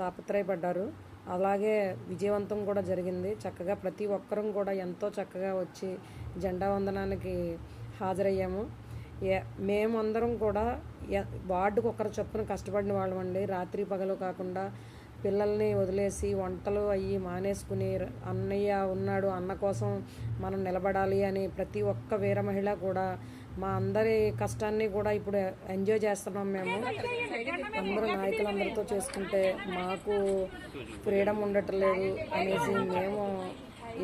తాపత్రయపడ్డారు. అలాగే విజయవంతం కూడా జరిగింది. చక్కగా ప్రతి ఒక్కరం కూడా ఎంతో చక్కగా వచ్చి జెండా వందనానికి హాజరయ్యాము. మేమందరం కూడా వార్డుకు ఒకరు చొప్పున కష్టపడిన వాళ్ళమండి. రాత్రి పగలు కాకుండా పిల్లల్ని వదిలేసి వంటలు అయ్యి మానేసుకుని అన్నయ్య ఉన్నాడు, అన్న కోసం మనం నిలబడాలి అని ప్రతి ఒక్క వీర మహిళ కూడా మా అందరి కష్టాన్ని కూడా ఇప్పుడు ఎంజాయ్ చేస్తున్నాం. మేము అందరూ నాయకులందరితో చేసుకుంటే మాకు ఫ్రీడమ్ ఉండట్లేదు అనేసి మేము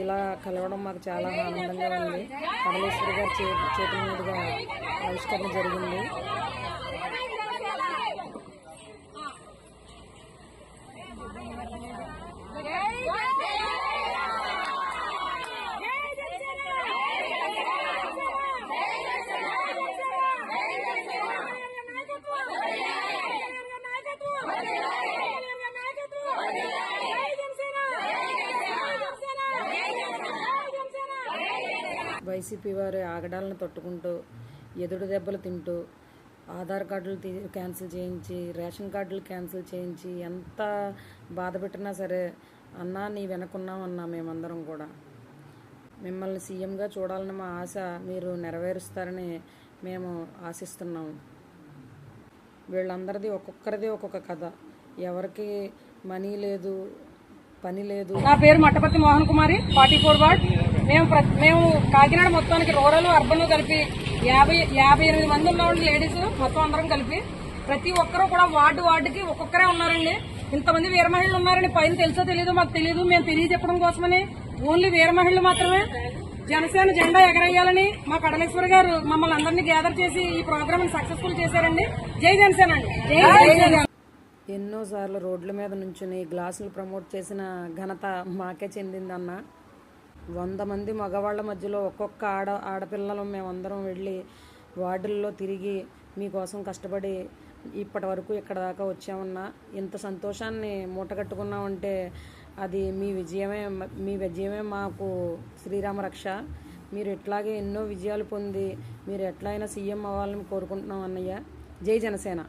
ఇలా కలవడం మాకు చాలా ఆనందంగా ఉంది. కమలేశ్వరి గారి చేతుల మీదుగా ఆవిష్కరణ జరిగింది. వైసీపీ వారి ఆగడాలను తట్టుకుంటూ ఎదుడు దెబ్బలు తింటూ ఆధార్ కార్డులు క్యాన్సిల్ చేయించి రేషన్ కార్డులు క్యాన్సిల్ చేయించి ఎంత బాధ పెట్టినా సరే అన్నా నీ వెనకున్నాం అన్నా మేమందరం కూడా మిమ్మల్ని సీఎంగా చూడాలని మా ఆశ మీరు నెరవేరుస్తారని మేము ఆశిస్తున్నాము. వీళ్ళందరిది ఒక్కొక్కరిది ఒక్కొక్క కథ. ఎవరికి మనీ లేదు, పని లేదు. నా పేరు మట్టపర్తి మోహన్ కుమారి, 44 వార్డ్. మేము కాకినాడ మొత్తానికి రూరల్ అర్బన్ కలిపి 58 మంది ఉన్నామండి లేడీస్ మొత్తం అందరం కలిపి. ప్రతి ఒక్కరూ కూడా వార్డుకి ఒక్కొక్కరే ఉన్నారండి. ఇంతమంది వీర మహిళలు ఉన్నారని పైన తెలుసో తెలియదు మాకు తెలియదు. మేము తెలియజెప్పడం కోసమని ఓన్లీ వీర మహిళలు మాత్రమే జనసేన జెండా ఎగరేయాలని మా కడలేశ్వరి గారు మమ్మల్ని అందరినీ గ్యాదర్ చేసి ఈ ప్రోగ్రామ్ సక్సెస్ఫుల్ చేశారండి. జై జనసేన అండి. జై జనసేన. ఎన్నోసార్లు రోడ్ల మీద నుంచుని గ్లాసులు ప్రమోట్ చేసిన ఘనత మాకే చెందిందన్న. 100 మంది మగవాళ్ల మధ్యలో ఒక్కొక్క ఆడపిల్లలు మేమందరం వెళ్ళి వార్డుల్లో తిరిగి మీకోసం కష్టపడి ఇప్పటి వరకు ఇక్కడ దాకా వచ్చామన్నా. ఇంత సంతోషాన్ని మూటగట్టుకున్నామంటే అది మీ విజయమే మాకు శ్రీరామ రక్ష. మీరు ఇట్లాగే ఎన్నో విజయాలు పొంది మీరు ఎట్లయినా సీఎం అవ్వాలని కోరుకుంటున్నాం అన్నయ్య. జై జనసేన.